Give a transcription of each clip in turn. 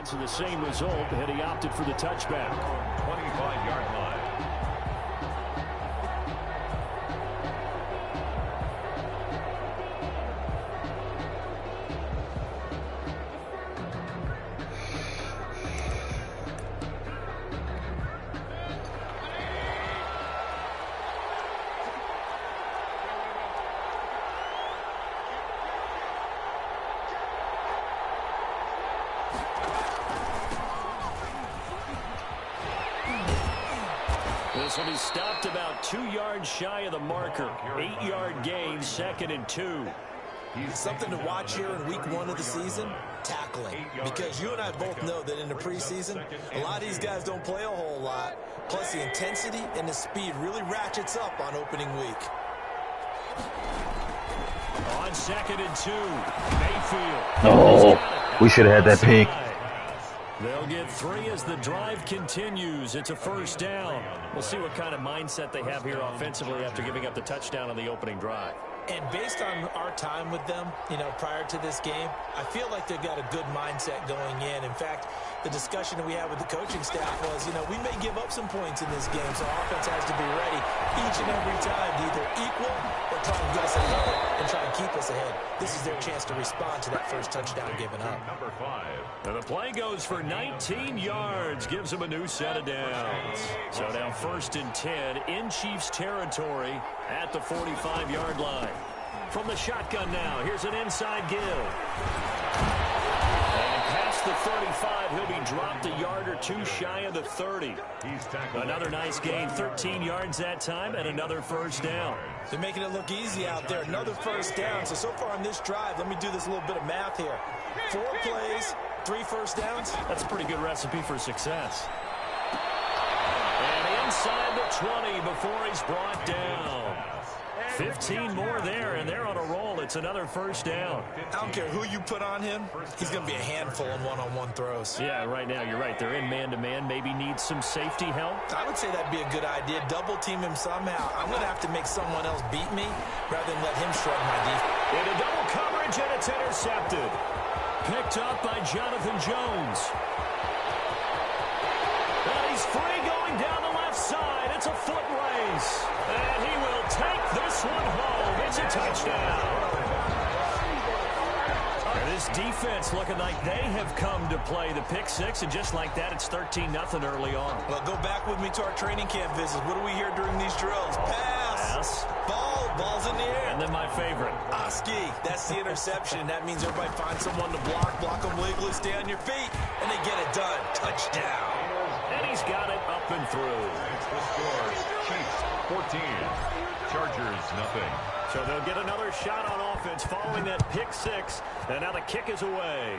chance of the same result had he opted for the touchback. 25-yard line. This will be stopped about 2 yards shy of the marker. 8-yard gain, 2nd and 2. Something to watch here in week 1 of the season, tackling. Because you and I both know that in the preseason, a lot of these guys don't play a whole lot. Plus the intensity and the speed really ratchets up on opening week. On 2nd and 2, Mayfield. Oh, we should have had that pick. They'll get 3 as the drive continues. It's a first down. We'll see what kind of mindset they have here offensively after giving up the touchdown on the opening drive. And based on our time with them, prior to this game, I feel like they've got a good mindset going in. In fact, the discussion that we had with the coaching staff was, we may give up some points in this game, so our offense has to be ready each and every time to either equal or try and get us ahead and try and keep us ahead. This is their chance to respond to that first touchdown given up. Number 5. And the play goes for 19 yards, gives them a new set of downs. So now 1st and 10 in Chiefs territory at the 45-yard line. From the shotgun now, here's an inside give. And past the 35, he'll be dropped a yard or 2 shy of the 30. Another nice gain, 13 yards that time, and another first down. They're making it look easy out there. Another first down. So far on this drive, let me do this little bit of math here. 4 plays, 3 first downs. That's a pretty good recipe for success. And inside the 20 before he's brought down. 15 more there, and they're on a roll. It's another first down. I don't care who you put on him. He's going to be a handful in one-on-one throws. Yeah, right now you're right. They're in man-to-man. Maybe needs some safety help. I would say that'd be a good idea. Double team him somehow. I'm going to have to make someone else beat me rather than let him shred my defense. Into double coverage, and it's intercepted. Picked up by Jonathan Jones. And he's free going down the left side. It's a foot race. And he will take this one home. It's a touchdown. And this defense looking like they have come to play the pick six, and just like that, it's 13-0 early on. Well, go back with me to our training camp visits. What do we hear during these drills? Pass. Ball's in the air. And then my favorite. Oski. That's the interception. That means everybody finds someone to block them legally, stay on your feet, and they get it done. Touchdown. And he's got it up and through. The score, Chiefs 14, Chargers nothing. So they'll get another shot on offense following that pick six, and now the kick is away.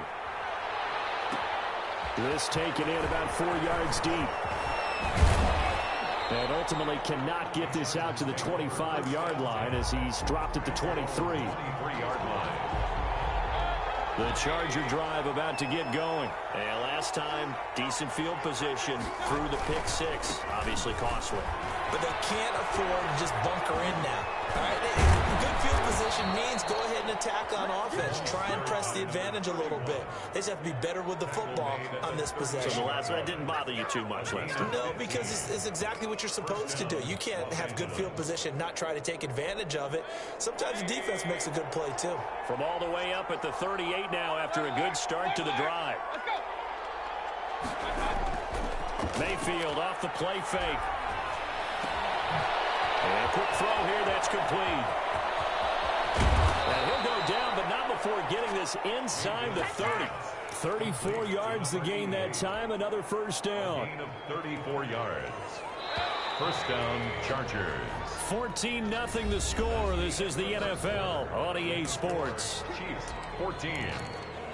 This taken in about 4 yards deep. And ultimately cannot get this out to the 25-yard line as he's dropped at the 23. 23-yard line. The Charger drive about to get going. And last time, decent field position through the pick six. Obviously costly. But they can't afford to just bunker in now. All right? Good field position means go ahead and attack on offense. Try and press the advantage a little bit. They just have to be better with the football on this possession. So the last one didn't bother you too much, Lester? No, because it's exactly what you're supposed to do. You can't have good field position, not try to take advantage of it. Sometimes the defense makes a good play, too. From all the way up at the 38 now after a good start to the drive. Mayfield off the play fake. And a quick throw here that's complete. And he'll go down, but not before getting this inside the 30. 34 yards the gain that time, another first down. Gain of 34 yards. First down, Chargers. 14-0 the score. This is the NFL on EA Sports. Chiefs 14,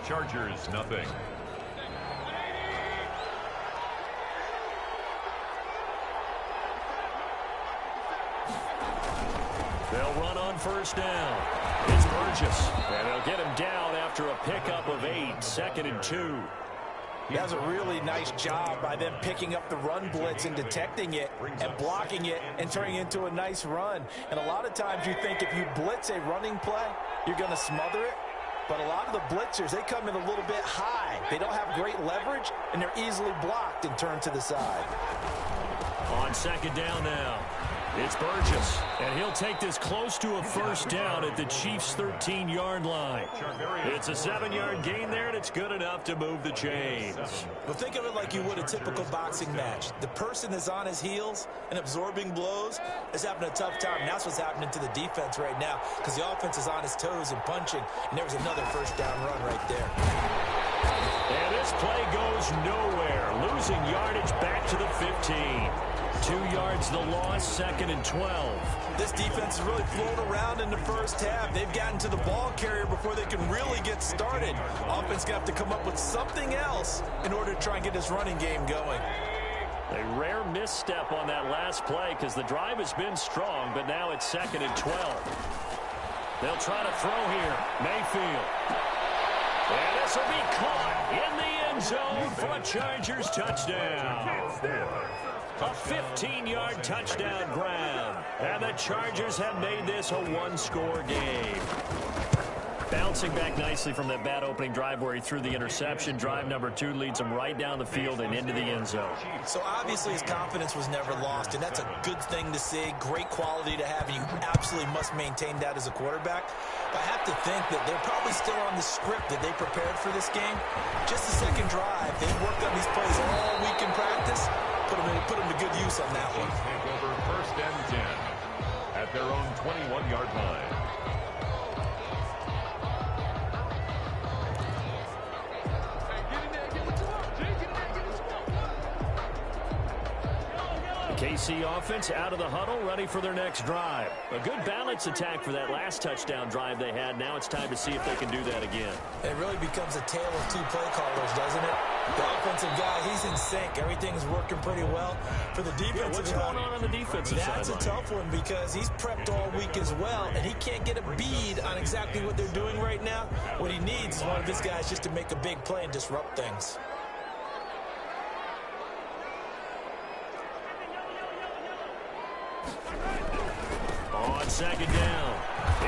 Chargers nothing. They'll run on first down. It's Burgess. And they'll get him down after a pickup of 8. 2nd and 2. He does a really nice job by them picking up the run blitz and detecting it and blocking it and turning it into a nice run. And a lot of times you think if you blitz a running play, you're going to smother it. but a lot of the blitzers, they come in a little bit high. They don't have great leverage, and they're easily blocked and turned to the side. On second down now, it's Burgess, and he'll take this close to a first down at the Chiefs' 13-yard line. It's a 7-yard gain there, and it's good enough to move the chains. Well, think of it like you would a typical boxing match. The person that's on his heels and absorbing blows is having a tough time. And that's what's happening to the defense right now, because the offense is on his toes and punching, and there was another first down run right there. And this play goes nowhere, losing yardage back to the 15. 2 yards the loss, second and 12. This defense is really flown around in the first half. They've gotten to the ball carrier before they can really get started. Offense going to have to come up with something else in order to try and get this running game going. A rare misstep on that last play because the drive has been strong, but now it's second and 12. They'll try to throw here. Mayfield. And this will be caught in the end zone for a Chargers touchdown. A 15-yard touchdown grab. And the Chargers have made this a one-score game. Bouncing back nicely from that bad opening drive where he threw the interception. Drive number 2 leads him right down the field and into the end zone. So obviously his confidence was never lost, and that's a good thing to see. Great quality to have, and you absolutely must maintain that as a quarterback. But I have to think that they're probably still on the script that they prepared for this game. Just the second drive, they've worked on these plays all week in practice. Put them to good use on that one. Take over first and 10 at their own 21-yard line. KC offense out of the huddle, ready for their next drive. A good balance attack for that last touchdown drive they had. Now it's time to see if they can do that again. It really becomes a tale of 2 play callers, doesn't it? The offensive guy, he's in sync. Everything's working pretty well. For the defensive what's going on the defensive side? That's a tough one because he's prepped all week as well, and he can't get a bead on exactly what they're doing right now. What he needs is one of his guys just to make a big play and disrupt things. On second down,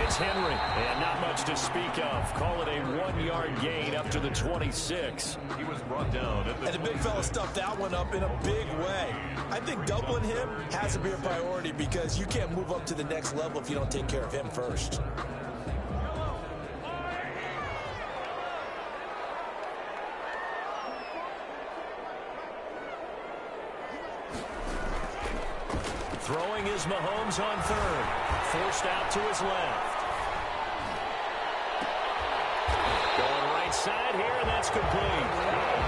it's Henry, and not much to speak of. Call it a 1-yard gain up to the 26. He was brought down at the And the big fella stuffed that one up in a big way. I think doubling him has to be a priority because you can't move up to the next level if you don't take care of him first. Throwing is Mahomes on third. Forced out to his left. Going right side here, and that's complete.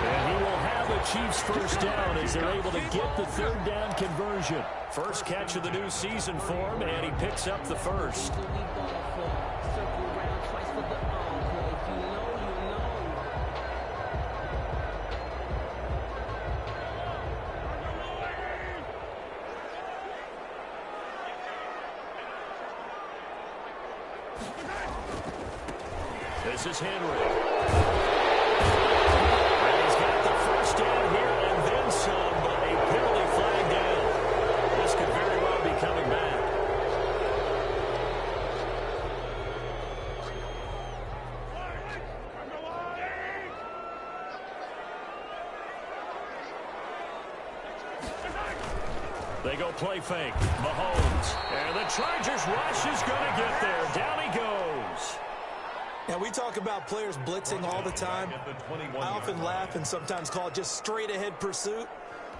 And he will have the Chiefs first down as they're able to get the third down conversion. First catch of the new season for him, and he picks up the first. This is Henry. And he's got the first down here and then some, but a penalty flag down. This could very well be coming back. They go play fake. Mahomes. And the Chargers rush is going to get there. Down he goes. Now, we talk about players blitzing all the time. I often laugh and sometimes call it just straight-ahead pursuit.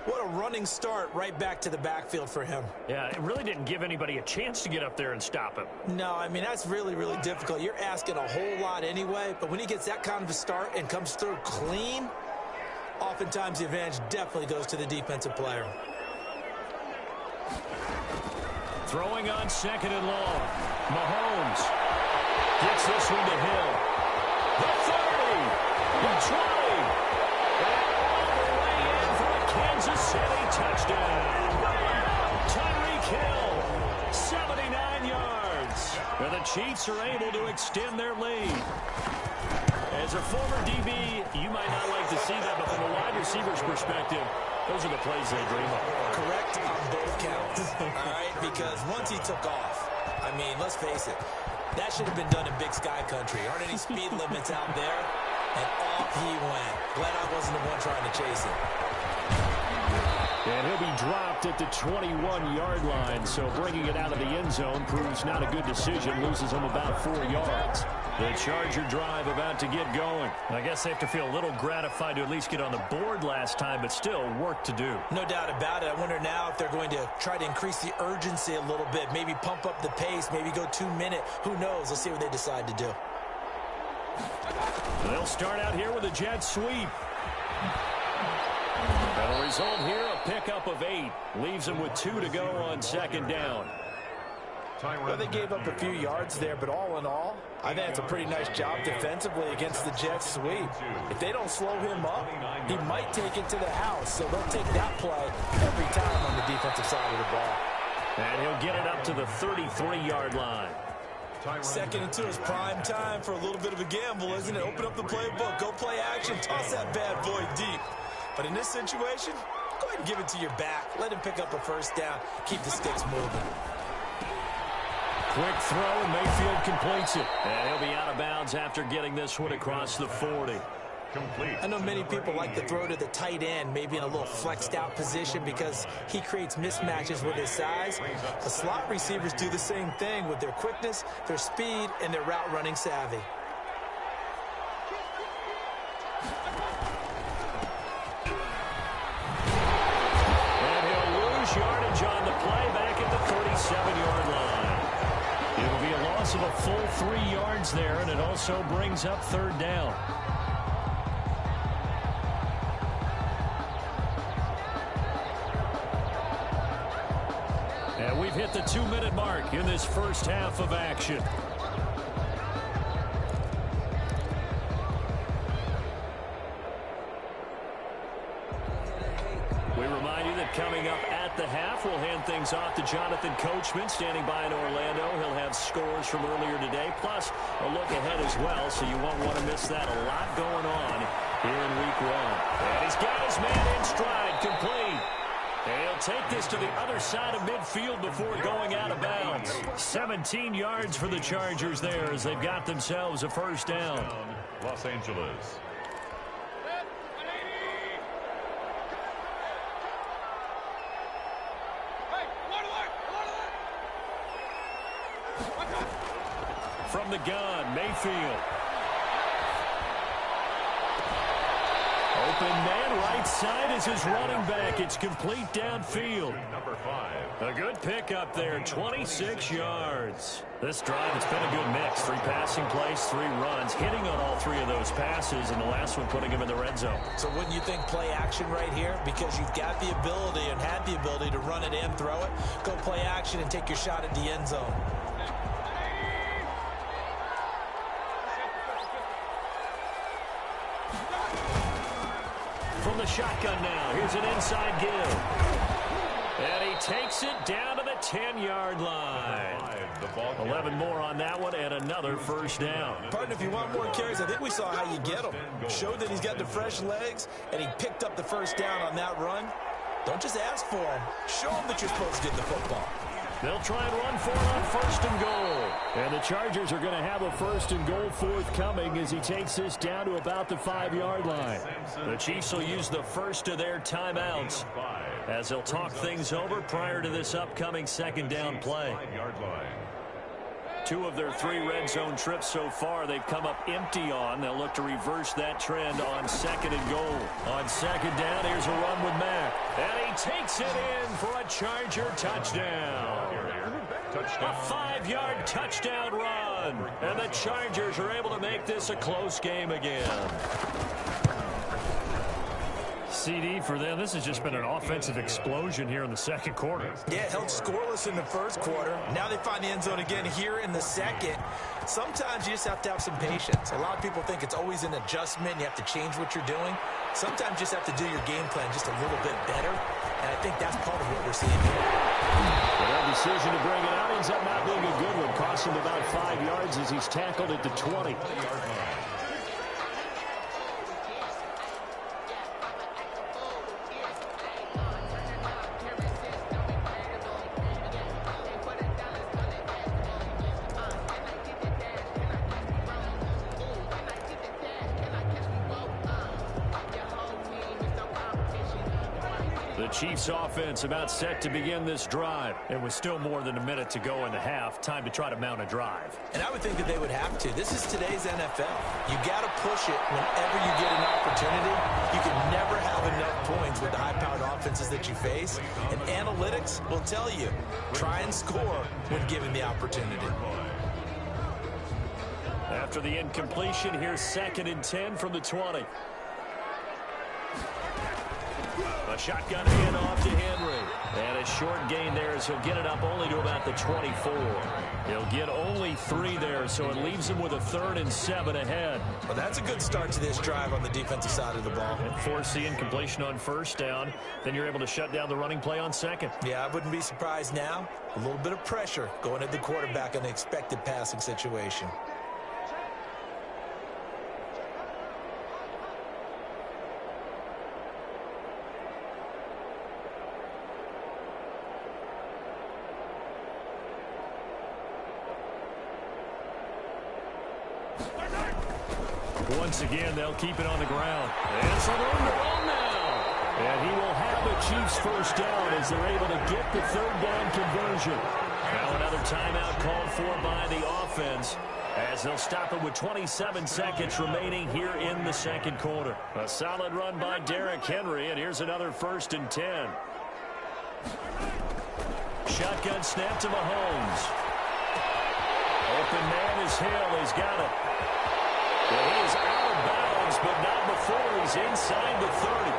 What a running start right back to the backfield for him. Yeah, it really didn't give anybody a chance to get up there and stop him. No, I mean, that's really, really difficult. You're asking a whole lot anyway, but when he gets that kind of a start and comes through clean, oftentimes the advantage definitely goes to the defensive player. Throwing on second and long. Mahomes gets this one to Hill. The 30, the 20, and all the way in for a Kansas City touchdown. Tyreek Hill, 79 yards. And the Chiefs are able to extend their lead. As a former DB, you might not like to see that, but from a wide receiver's perspective, those are the plays they dream of. Correct on both counts, all right? Because once he took off, I mean, let's face it, That should have been done in Big Sky Country. Aren't any speed limits out there? And off he went. Glad I wasn't the one trying to chase him. And he'll be dropped at the 21-yard line, so bringing it out of the end zone proves not a good decision, loses him about 4 yards. The Charger drive about to get going. I guess they have to feel a little gratified to at least get on the board last time, but still work to do. No doubt about it. I wonder now if they're going to try to increase the urgency a little bit, maybe pump up the pace, maybe go 2-minute. Who knows? Let's see what they decide to do. They'll start out here with a jet sweep. And the result here, a pickup of 8. Leaves them with 2 to go on second down. Well, they gave up a few yards there, but all in all, I think it's a pretty nice job defensively against the jet sweep. If they don't slow him up, he might take it to the house, so they'll take that play every time on the defensive side of the ball. And he'll get it up to the 33-yard line. Second and 2 is prime time for a little bit of a gamble, isn't it? Open up the playbook, go play action, toss that bad boy deep. But in this situation, go ahead and give it to your back. Let him pick up a first down. Keep the sticks moving. Quick throw, and Mayfield completes it. And he'll be out of bounds after getting this one across the 40. Complete. I know many people like to throw to the tight end, maybe in a little flexed out position because he creates mismatches with his size. The slot receivers do the same thing with their quickness, their speed, and their route running savvy. And he'll lose yardage on the play back at the 37-yard line. It'll be a loss of a full 3 yards there, and it also brings up third down. And we've hit the 2-minute mark in this first half of action. We remind you that coming up at the half, we'll hand things off to Jonathan Coachman, standing by in Orlando. He'll have scores from earlier today, plus a look ahead as well, so you won't want to miss that. A lot going on here in week 1. And he's got his man in stride, complete. And he'll take this to the other side of midfield before going out of bounds. 17 yards for the Chargers there as they've got themselves a first down. Los Angeles. From the gun, Mayfield. Open man, right side is his running back. It's complete downfield. Number 5. A good pickup there, 26 yards. This drive, it's been a good mix. 3 passing plays, 3 runs, hitting on all 3 of those passes, and the last one putting him in the red zone. So wouldn't you think play action right here? Because you've got the ability and had the ability to run it and throw it. Go play action and take your shot at the end zone. From the shotgun now, here's an inside give. And he takes it down to the 10-yard line. 11 more on that one and another first down. Partner, if you want more carries, I think we saw how you get them. Showed that he's got the fresh legs, and he picked up the first down on that run. Don't just ask for him. Show him that you're supposed to get the football. They'll try and run for it on first and goal. And the Chargers are going to have a first and goal forthcoming as he takes this down to about the 5-yard line. The Chiefs will use the first of their timeouts as they'll talk things over prior to this upcoming second down play. 5-yard line. 2 of their 3 red zone trips so far they've come up empty on. They'll look to reverse that trend on second and goal. On second down, here's a run with Mack. And he takes it in for a Charger touchdown. A 5-yard touchdown run. And the Chargers are able to make this a close game again. CD for them. This has just been an offensive explosion here in the second quarter. Yeah, held scoreless in the first quarter. Now they find the end zone again here in the second. Sometimes you just have to have some patience. A lot of people think it's always an adjustment. You have to change what you're doing. Sometimes you just have to do your game plan just a little bit better. And I think that's part of what we're seeing here. But their decision to bring it out ends up not being a good one. Cost him about 5 yards as he's tackled at the 20. Chiefs offense about set to begin this drive. It was still more than a minute to go in the half. Time to try to mount a drive. And I would think that they would have to. This is today's NFL. You got to push it whenever you get an opportunity. You can never have enough points with the high-powered offenses that you face. And analytics will tell you, try and score when given the opportunity. After the incompletion, here's 2nd and 10 from the 20. A shotgun handoff to Henry. And a short gain there as he'll get it up only to about the 24. He'll get only 3 there, so it leaves him with a 3rd and 7 ahead. Well, that's a good start to this drive on the defensive side of the ball. And force the incompletion on 1st down. Then you're able to shut down the running play on 2nd. Yeah, I wouldn't be surprised now. A little bit of pressure going at the quarterback in an expected passing situation. Once again, they'll keep it on the ground. And some room to run now. And he will have the Chiefs 1st down as they're able to get the 3rd down conversion. Now another timeout called for by the offense as they'll stop it with 27 seconds remaining here in the 2nd quarter. A solid run by Derrick Henry, and here's another 1st and 10. Shotgun snap to Mahomes. Open man is Hill. He's got it. Well, he is out of bounds, but not before he's inside the 30.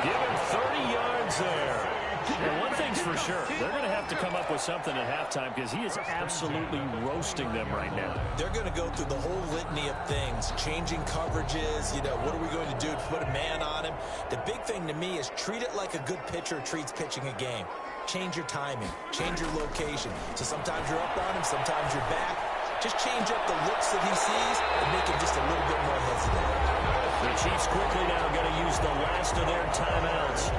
Give him 30 yards there. And one thing's for sure, they're going to have to come up with something at halftime because he is absolutely roasting them right now. They're going to go through the whole litany of things, changing coverages, what are we going to do to put a man on him? The big thing to me is treat it like a good pitcher treats pitching a game. Change your timing, change your location. So sometimes you're up on him, sometimes you're back. Just change up the looks that he sees and make him just a little bit more hesitant. The Chiefs quickly now going to use the last of their timeouts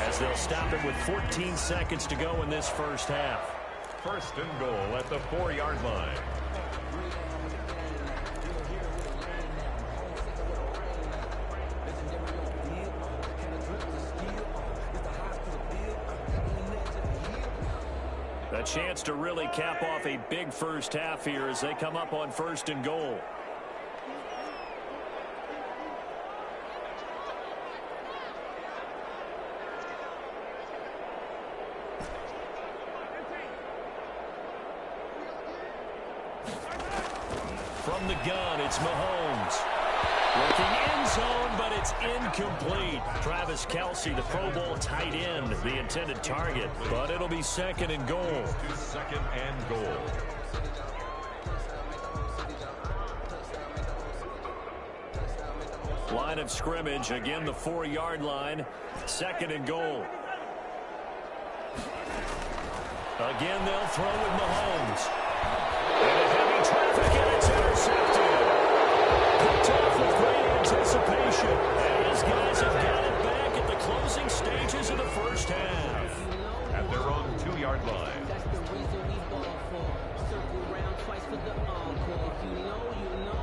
as they'll stop it with 14 seconds to go in this 1st half. 1st and goal at the 4-yard line. A chance to really cap off a big 1st half here as they come up on 1st and goal. From the gun, it's Mahomes. Looking end zone, but it's incomplete. Travis Kelce, the Pro Bowl tight end, the intended target. But it'll be 2nd and goal. 2nd and goal. Line of scrimmage, again the 4-yard line. 2nd and goal. Again, they'll throw with Mahomes. And a heavy traffic, and it's intercepted. Picked off with great anticipation. And his guys have got it back at the closing stages of the 1st half. At their own 2-yard line. That's the reason we ball for. Circle around twice for the encore. If you know, you know.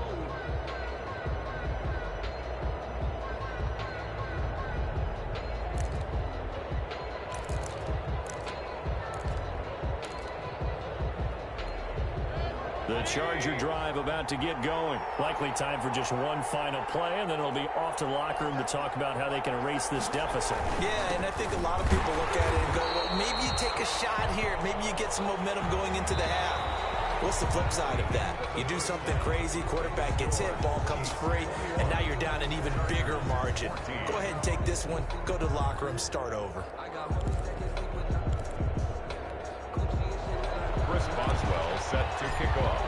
The Charger drive about to get going. Likely time for just one final play, and then it'll be off to the locker room to talk about how they can erase this deficit. Yeah, and I think a lot of people look at it and go, well, maybe you take a shot here. Maybe you get some momentum going into the half. What's the flip side of that? You do something crazy, quarterback gets hit, ball comes free, and now you're down an even bigger margin. Go ahead and take this one, go to the locker room, start over. Chris Boswell set to kick off.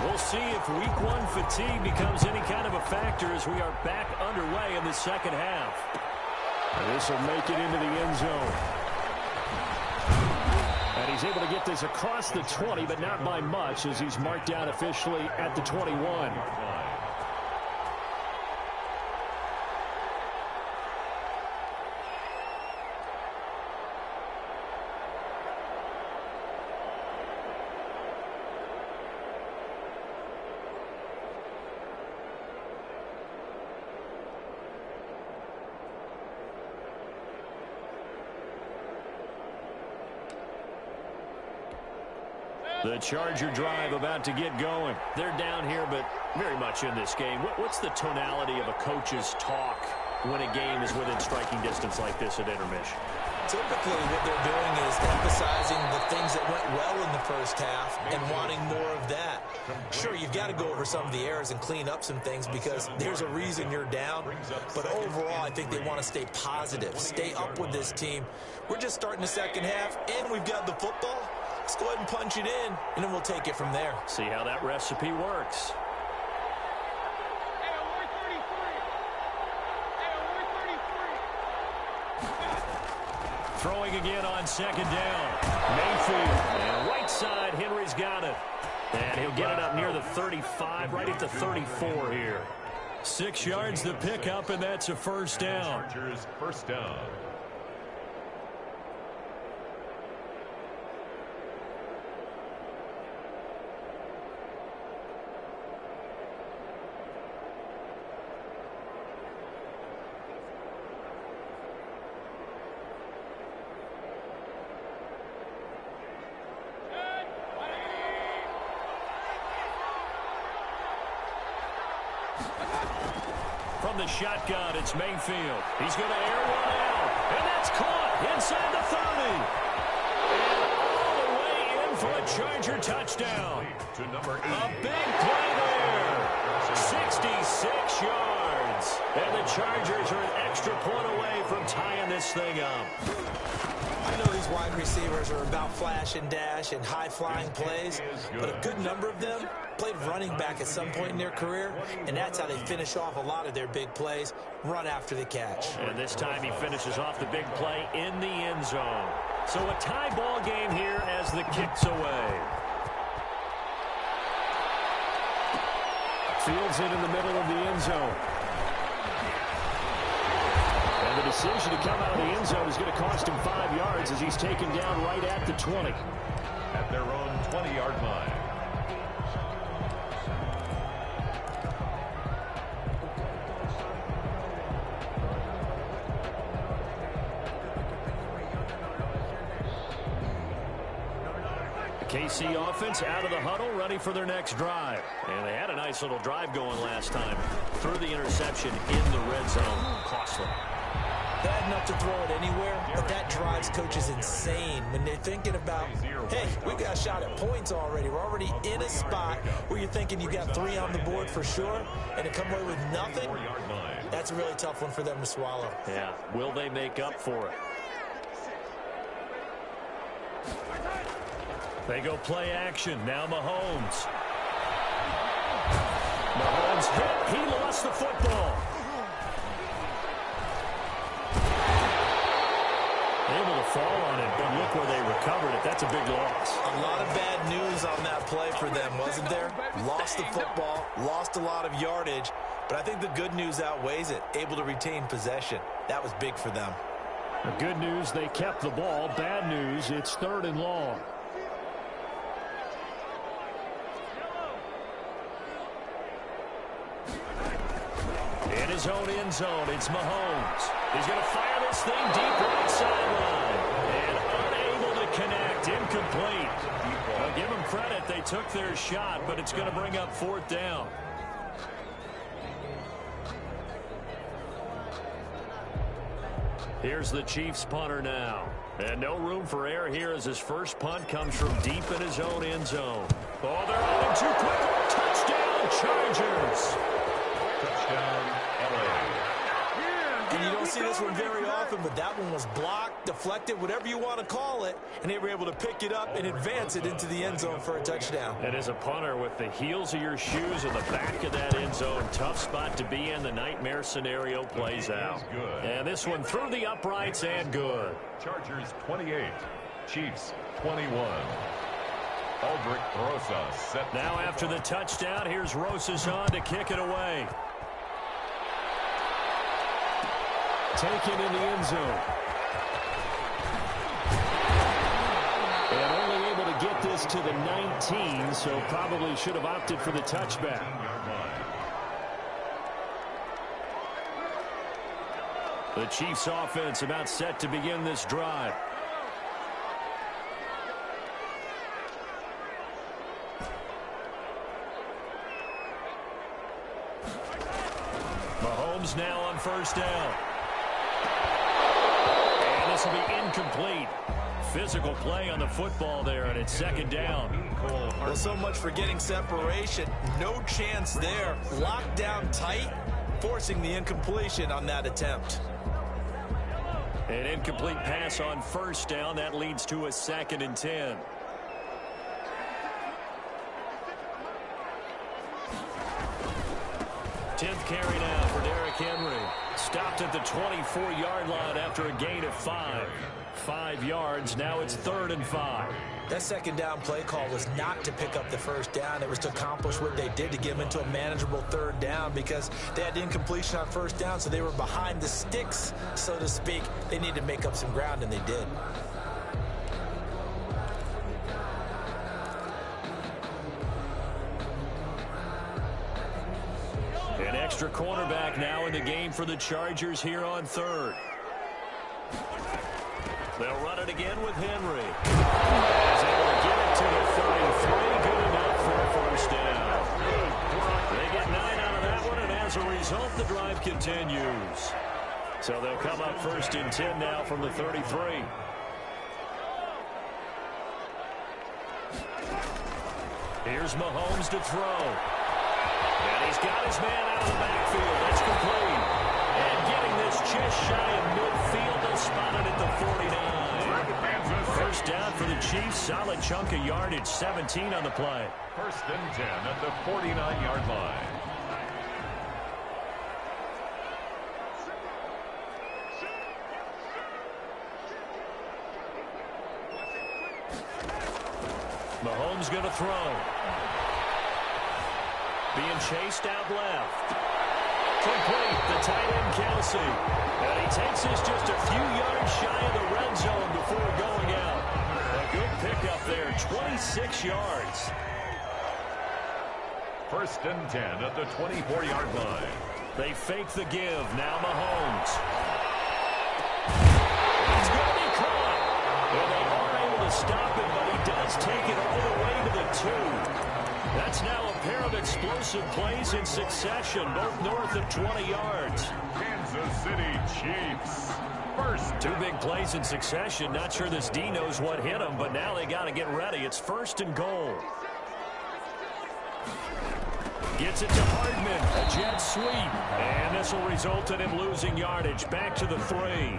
We'll see if week 1 fatigue becomes any kind of a factor as we are back underway in the 2nd half. This will make it into the end zone. And he's able to get this across the 20, but not by much as he's marked down officially at the 21. The Charger drive about to get going. They're down here, but very much in this game. What's the tonality of a coach's talk when a game is within striking distance like this at intermission? Typically, what they're doing is emphasizing the things that went well in the first half and wanting more of that. Sure, you've got to go over some of the errors and clean up some things because there's a reason you're down. But overall, I think they want to stay positive, stay up with this team. We're just starting the second half, and we've got the football. Let's go ahead and punch it in, and then we'll take it from there. See how that recipe works. Throwing again on second down. Mayfield. And right side, Henry's got it. And he'll get it up near the 35, right at the 34 here. 6 yards the pickup, and that's a first down. Chargers first down. From the shotgun, it's Mayfield. He's going to air one out. And that's caught inside the 30. And all the way in for a Charger touchdown. To number 8. A big play there. 66 yards. And the Chargers are an extra point away from tying this thing up. I know these wide receivers are about flash and dash and high-flying plays, but a good number of them played running back at some point in their career, and that's how they finish off a lot of their big plays, run after the catch. And this time he finishes off the big play in the end zone. So a tie ball game here as the kick's away. Fields it in the middle of the end zone. And the decision to come out of the end zone is going to cost him 5 yards as he's taken down right at the 20. At their own 20-yard line. KC offense out of the huddle, ready for their next drive. And they had a nice little drive going last time. Threw the interception in the red zone. Costly. Bad enough to throw it anywhere, but that drives coaches insane when they're thinking about, hey, we've got a shot at points already. We're already in a spot where you're thinking you got 3 on the board for sure, and to come away with nothing, that's a really tough one for them to swallow. Yeah, will they make up for it? They go play action. Now Mahomes. Mahomes hit. He lost the football. Able to fall on it, but look where they recovered it. That's a big loss. A lot of bad news on that play for them, wasn't there? Lost the football, lost a lot of yardage, but I think the good news outweighs it. Able to retain possession. That was big for them. The good news, they kept the ball. Bad news, it's 3rd and long. In his own end zone, it's Mahomes. He's going to fire this thing deep right sideline. And unable to connect. Incomplete. Well, give them credit. They took their shot, but it's going to bring up 4th down. Here's the Chiefs punter now. And no room for error here as his first punt comes from deep in his own end zone. Oh, they're on him too quick. Touchdown, Chargers. Touchdown, LA. And you don't see this one very often, but that one was blocked, deflected, whatever you want to call it, and they were able to pick it up and advance it into the end zone for a touchdown. And as a punter, with the heels of your shoes in the back of that end zone, tough spot to be in. The nightmare scenario plays out. And this one through the uprights and good. Chargers 28, Chiefs 21. Aldrick Rosas set. Now after the touchdown, here's Rosas on to kick it away. Taken in the end zone. And only able to get this to the 19, so probably should have opted for the touchback. The Chiefs offense about set to begin this drive. Mahomes now on first down. And this will be incomplete. Physical play on the football there, and it's second down. Well, so much for getting separation. No chance there. Locked down tight, forcing the incompletion on that attempt. An incomplete pass on first down. That leads to a 2nd and 10. Tenth carry now for Derrick Henry. Stopped at the 24-yard line after a gain of 5. 5 yards. Now it's 3rd and 5. That second down play call was not to pick up the first down. It was to accomplish what they did to get them into a manageable 3rd down because they had incompletion on first down, so they were behind the sticks, so to speak. They needed to make up some ground, and they did. An extra cornerback now in the game for the Chargers here on 3rd. They'll run it again with Henry. He's able to get it to the 33. Good enough for a first down. They get 9 out of that one, and as a result, the drive continues. So they'll come up 1st and 10 now from the 33. Here's Mahomes to throw. And he's got his man out of the backfield. That's complete. And getting this just shy of midfield, they'll spot it at the 49. First down for the Chiefs. Solid chunk of yardage. 17 on the play. 1st and 10 at the 49-yard line. Mahomes going to throw. Being chased out left. Complete. The tight end, Kelsey. And he takes this just a few yards shy of the red zone before going out. A good pickup there. 26 yards. 1st and 10 at the 24-yard line. They fake the give. Now Mahomes. He's going to be caught. And they are able to stop him, but he does take it all the way to the 2. That's now a pair of explosive plays in succession, both north of 20 yards. Kansas City Chiefs. First. 2 big plays in succession. Not sure this D knows what hit him, but now they got to get ready. It's 1st and goal. Gets it to Hardman. A jet sweep. And this will result in him losing yardage. Back to the 3.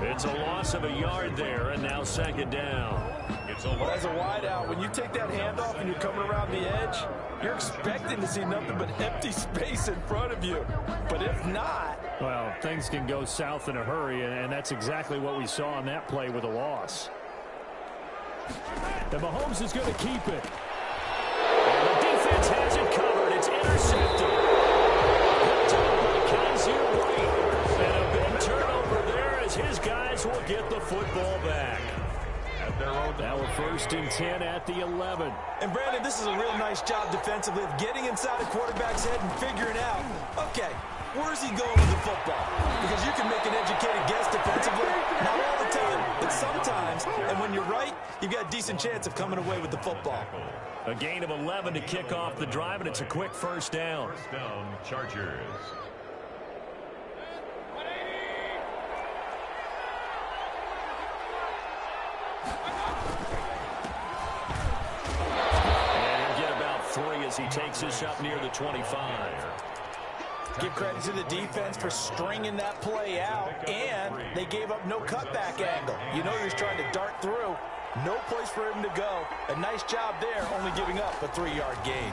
It's a loss of a yard there, and now 2nd down. It's a As a wideout, when you take that handoff and you're coming around the edge, you're expecting to see nothing but empty space in front of you. But if not... Well, things can go south in a hurry, and that's exactly what we saw on that play with a loss. And Mahomes is going to keep it. And the defense has it covered. It's intercepted. Picked up by Kaiser White. And a big turnover there as his guys will get the football back. Now a 1st and 10 at the 11. And Brandon, this is a real nice job defensively of getting inside a quarterback's head and figuring out, okay, where's he going with the football? Because you can make an educated guess defensively, not all the time, but sometimes. And when you're right, you've got a decent chance of coming away with the football. A gain of 11 to kick off the drive, and it's a quick 1st down. 1st down, Chargers. As he takes this up near the 25. Give credit to the defense for stringing that play out, and they gave up no cutback angle. You know he was trying to dart through. No place for him to go. A nice job there, only giving up a 3-yard gain.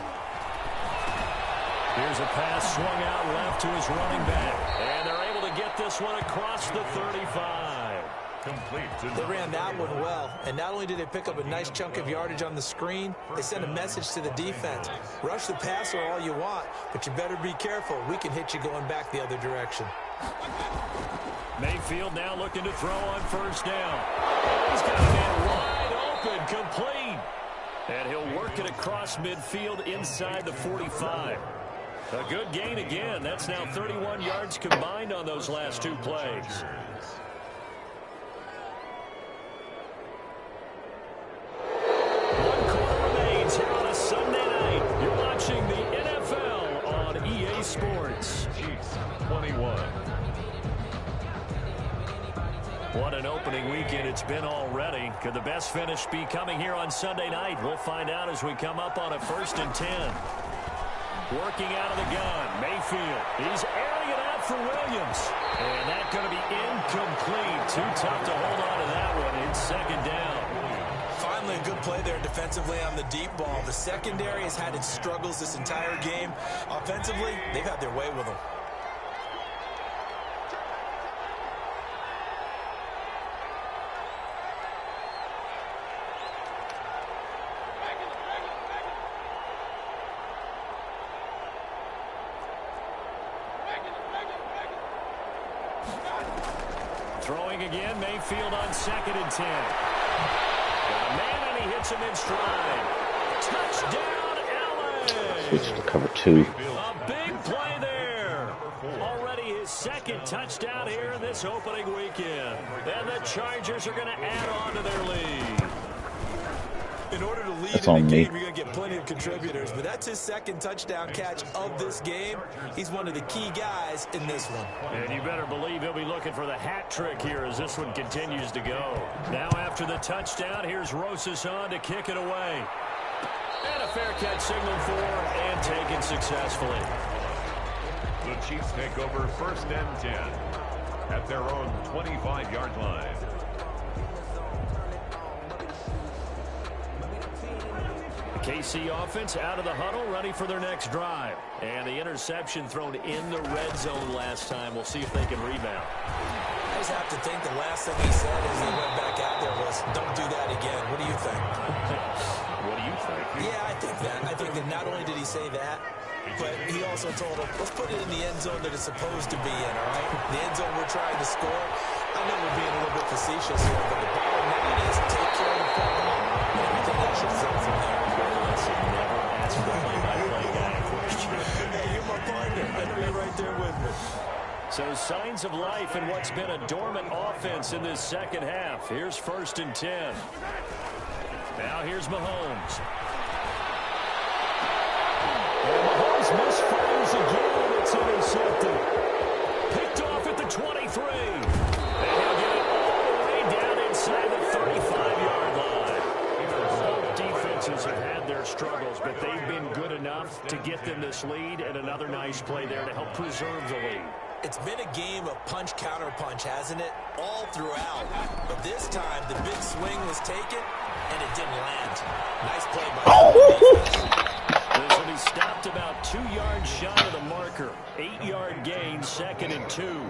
Here's a pass swung out left to his running back. And they're able to get this one across the 35. Complete. They ran that one well, and not only did they pick up a nice chunk of yardage on the screen, they sent a message to the defense. Rush the passer all you want, but you better be careful. We can hit you going back the other direction. Mayfield now looking to throw on 1st down. He's got a man wide open, complete. And he'll work it across midfield inside the 45. A good gain again. That's now 31 yards combined on those last 2 plays. Sunday night, you're watching the NFL on EA Sports. Chiefs 21, opening weekend it's been already. Could the best finish be coming here on Sunday night? We'll find out as we come up on a 1st and 10. Working out of the gun, Mayfield. He's airing it out for Williams. And that's going to be incomplete. Too tough to hold on to that one. It's 2nd down. Finally, a good play there defensively on the deep ball. The secondary has had its struggles this entire game. Offensively, they've had their way with them. Throwing again, Mayfield on 2nd and 10. Got a man, and he hits him in stride. Touchdown, LA! Switch to cover 2. A big play there. Already his 2nd touchdown here in this opening weekend. And the Chargers are going to add on to their lead. In order to lead That's in on a me. game, you're going to get plenty of contributors, but that's his 2nd touchdown catch of this game. He's one of the key guys in this one. And you better believe he'll be looking for the hat trick here as this one continues to go. Now after the touchdown, here's Rosas on to kick it away. And a fair catch signaled for and taken successfully. The Chiefs take over 1st and 10 at their own 25-yard line. KC offense out of the huddle, ready for their next drive. And the interception thrown in the red zone last time. We'll see if they can rebound. I just have to think the last thing he said as he went back out there was, don't do that again. What do you think? What do you think? Yeah, I think that. I think that not only did he say that, but he also told him, let's put it in the end zone that it's supposed to be in, all right? The end zone we're trying to score. I know we're being a little bit facetious here, but the bottom line is take care of the football, and everything else should flow from there. Never ask for a play-by-play guy a question. Hey, you're my partner. I know you're right there with me. So signs of life in what's been a dormant offense in this 2nd half. Here's 1st and 10. Now here's Mahomes. And Mahomes misfires again, and it's intercepted. Picked off at the 23. And he'll get it all the way down inside the 35-yard line. Both defenses have had their struggles, but they've been good enough to get them this lead, and another nice play there to help preserve the lead. It's been a game of punch-counter-punch, hasn't it? All throughout. But this time, the big swing was taken, and it didn't land. Nice play by the This will be stopped about 2 yards shy of the marker. 8-yard gain, 2nd and 2.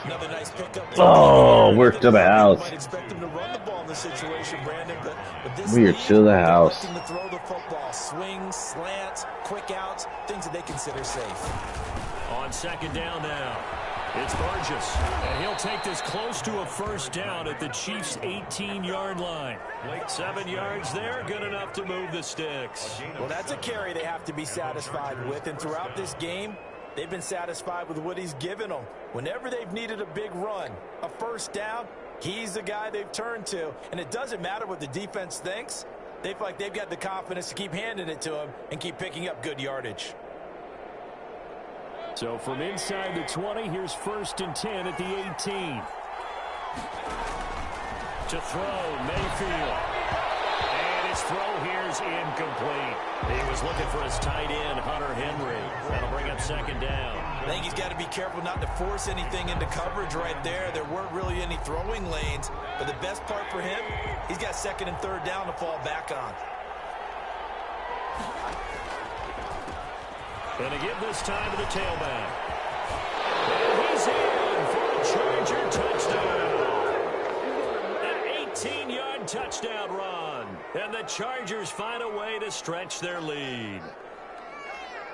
Another nice pickup. Oh, we're to the house. Might expect him to run the ball in this situation, Brandon, but this We are lead, to the house. they're expecting to throw the football. Swings, slants, quick outs, things that they consider safe. On 2nd down now, it's Burgess. And he'll take this close to a 1st down at the Chiefs' 18-yard line. 7 yards there, good enough to move the sticks. Well, that's a carry they have to be satisfied with, and throughout this game, they've been satisfied with what he's given them. Whenever they've needed a big run, a 1st down, he's the guy they've turned to. And it doesn't matter what the defense thinks. They feel like they've got the confidence to keep handing it to him and keep picking up good yardage. So from inside the 20, here's 1st and 10 at the 18. To throw, Mayfield. And his throw here's incomplete. He was looking for his tight end, Hunter Henry. That'll bring up 2nd down. I think he's got to be careful not to force anything into coverage right there. There weren't really any throwing lanes. But the best part for him, he's got 2nd and 3rd down to fall back on. Going to give this time to the tailback. And he's in for a Charger touchdown. An 18-yard touchdown run. And the Chargers find a way to stretch their lead.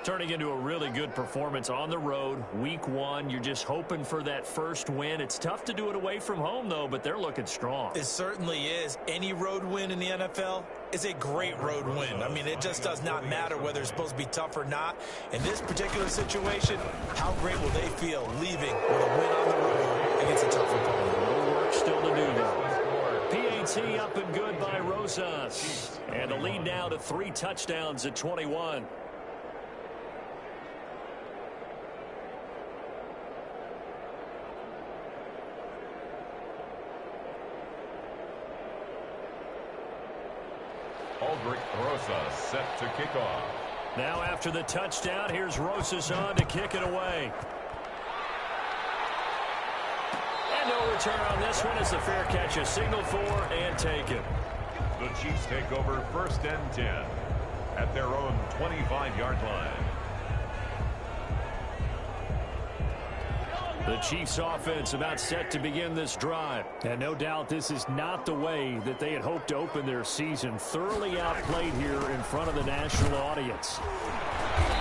Turning into a really good performance on the road. Week 1, you're just hoping for that first win. It's tough to do it away from home, though, but they're looking strong. It certainly is. Any road win in the NFL is a great road win. I mean, it just does not matter whether it's supposed to be tough or not. In this particular situation, how great will they feel leaving with a win on the road against a tough opponent? More work still to do, though. PAT up and good by Rosas. And the lead now to 3 touchdowns at 21. Aldrich Rosas set to kick off. Now after the touchdown, here's Rosas on to kick it away. And no return on this one as the fair catch is signaled for and taken. The Chiefs take over 1st and 10 at their own 25-yard line. The Chiefs offense about set to begin this drive. And no doubt this is not the way that they had hoped to open their season. Thoroughly outplayed here in front of the national audience.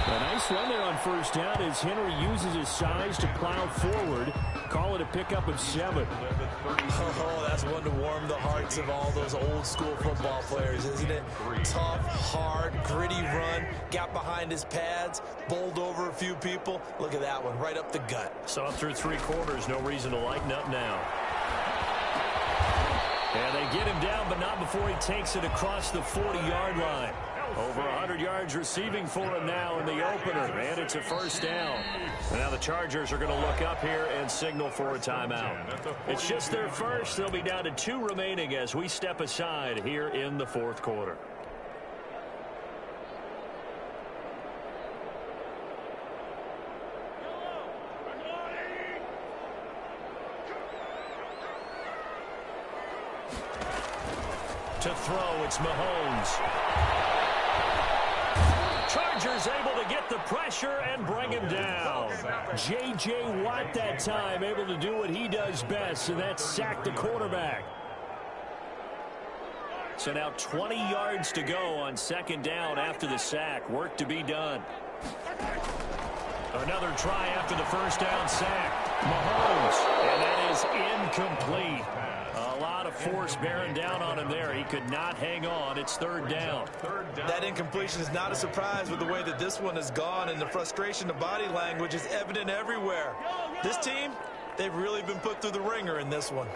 A nice run there on 1st down as Henry uses his size to plow forward. Call it a pickup of 7. Oh, that's one to warm the hearts of all those old school football players, isn't it? Tough, hard, gritty run. Got behind his pads, bowled over a few people. Look at that one, right up the gut. So up through 3 quarters, no reason to lighten up now. And they get him down, but not before he takes it across the 40-yard line. Over 100 yards receiving for him now in the opener, and it's a 1st down. And now the Chargers are going to look up here and signal for a timeout. It's just their first. They'll be down to 2 remaining as we step aside here in the 4th quarter. To throw, it's Mahomes. Chargers able to get the pressure and bring him down. J.J. Watt that time able to do what he does best, and that's sack the quarterback. So now 20 yards to go on 2nd down after the sack. Work to be done. Another try after the 1st down sack. Mahomes, and that is incomplete. A lot of force bearing down on him there. He could not hang on. It's 3rd down. That incompletion is not a surprise with the way that this one has gone, and the frustration of body language is evident everywhere. This team, they've really been put through the ringer in this one.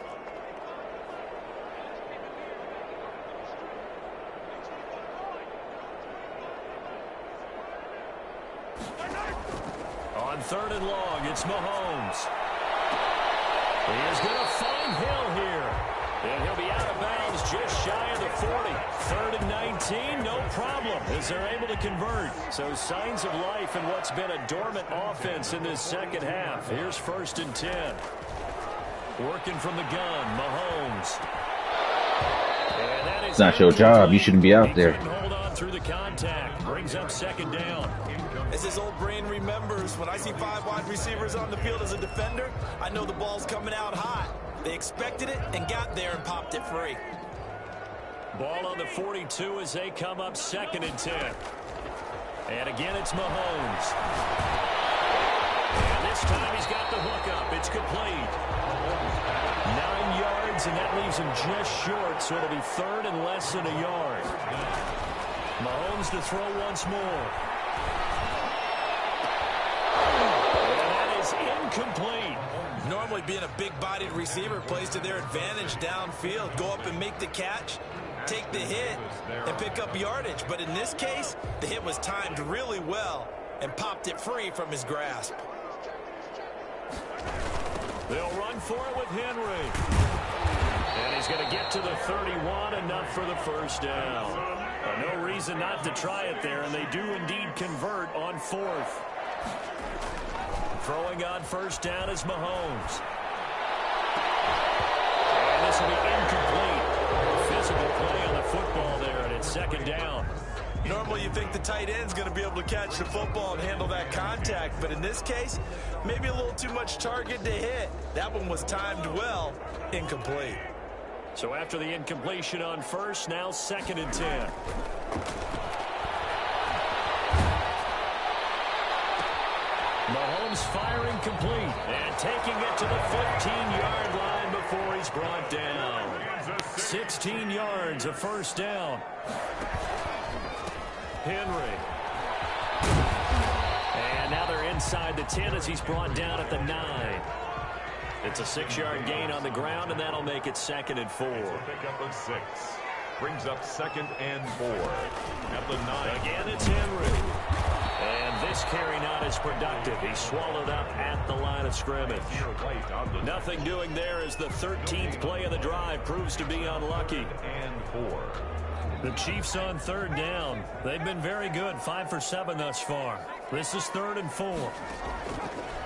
On 3rd and long, it's Mahomes. He is going to find Hill here. And he'll be out of bounds just shy of the 40. 3rd and 19, no problem as they're able to convert. So signs of life in what's been a dormant offense in this 2nd half. Here's 1st and 10. Working from the gun, Mahomes. And that is It's not your job. You shouldn't be out there. He couldn't hold on through the contact. Brings up 2nd down. As his old brain remembers, when I see 5 wide receivers on the field as a defender, I know the ball's coming out hot. They expected it and got there and popped it free. Ball on the 42 as they come up 2nd and 10. And again, it's Mahomes. And this time he's got the hook up. It's complete. 9 yards, and that leaves him just short, so it'll be 3rd and less than a yard. Mahomes to throw once more. Incomplete. Normally being a big-bodied receiver plays to their advantage downfield. Go up and make the catch, take the hit, and pick up yardage. But in this case, the hit was timed really well and popped it free from his grasp. They'll run for it with Henry. And he's going to get to the 31, enough for the 1st down. No reason not to try it there, and they do indeed convert on 4th. Throwing on 1st down is Mahomes. And this will be incomplete. Physical play on the football there, and it's 2nd down. Normally you think the tight end's going to be able to catch the football and handle that contact, but in this case, maybe a little too much target to hit. That one was timed well, incomplete. So after the incompletion on 1st, now 2nd and 10. Mahomes firing complete and taking it to the 15-yard line before he's brought down. 16 yards, a 1st down. Henry. And now they're inside the 10 as he's brought down at the 9. It's a 6-yard gain on the ground, and that'll make it 2nd and 4. Pickup of 6. Brings up 2nd and 4. At the 9. Again, it's Henry. And this carry not as productive. He's swallowed up at the line of scrimmage. Nothing doing there as the 13th play of the drive proves to be unlucky. And 4. The Chiefs on third down. They've been very good, 5 for 7 thus far. This is 3rd and 4.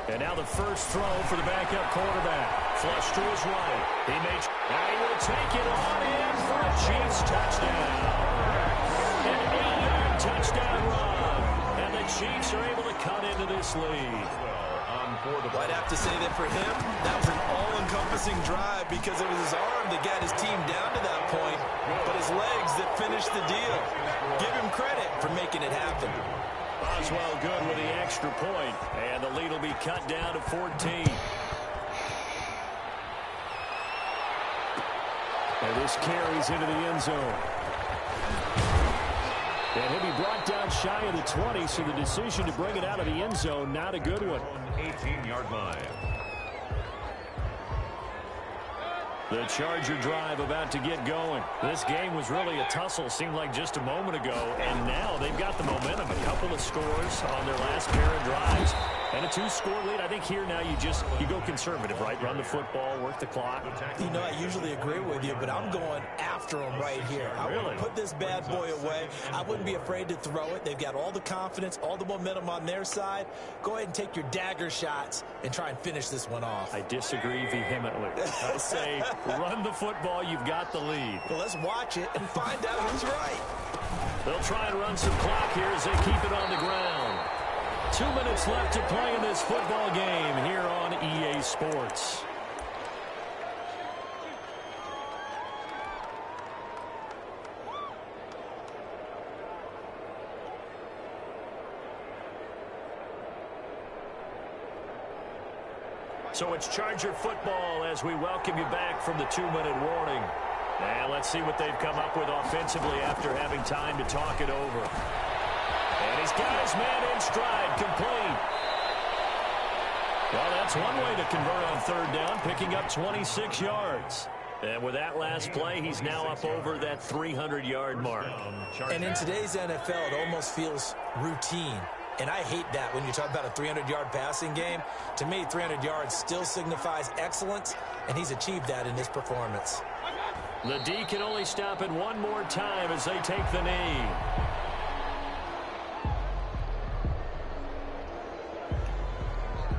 And now the first throw for the backup quarterback. Flush to his right. He will take it on in for a Chiefs touchdown. An 8-yard touchdown run. And the Chiefs are able to cut into this lead. I'd have to say that for him, that was an all-encompassing drive because it was his arm that got his team down to that point, but his legs that finished the deal. Give him credit for making it happen. Boswell good with the extra point, and the lead will be cut down to 14. And this carries into the end zone. And he'll be brought down shy of the 20, so the decision to bring it out of the end zone, not a good one. 18-yard line. The Charger drive about to get going. This game was really a tussle, seemed like just a moment ago, and now they've got the momentum. A couple of scores on their last pair of drives, and a 2-score lead. I think here now you go conservative, right? Run the football, work the clock. You know, I usually agree with you, but I'm going after them right here. I Really? want to put this bad boy away. I wouldn't be afraid to throw it. They've got all the confidence, all the momentum on their side. Go ahead and take your dagger shots and try and finish this one off. I disagree vehemently. I say run the football, you've got the lead. Well, let's watch it and find out who's right. They'll try and run some clock here as they keep it on the ground. 2 minutes left to play in this football game here on EA Sports. So it's Charger football as we welcome you back from the 2-minute warning. And let's see what they've come up with offensively after having time to talk it over. And he's got his man in stride, complete. Well, that's one way to convert on third down, picking up 26 yards. And with that last play, he's now up over that 300-yard mark. And in today's NFL, it almost feels routine. And I hate that when you talk about a 300-yard passing game. To me, 300 yards still signifies excellence, and he's achieved that in this performance. The D can only stop it one more time as they take the knee.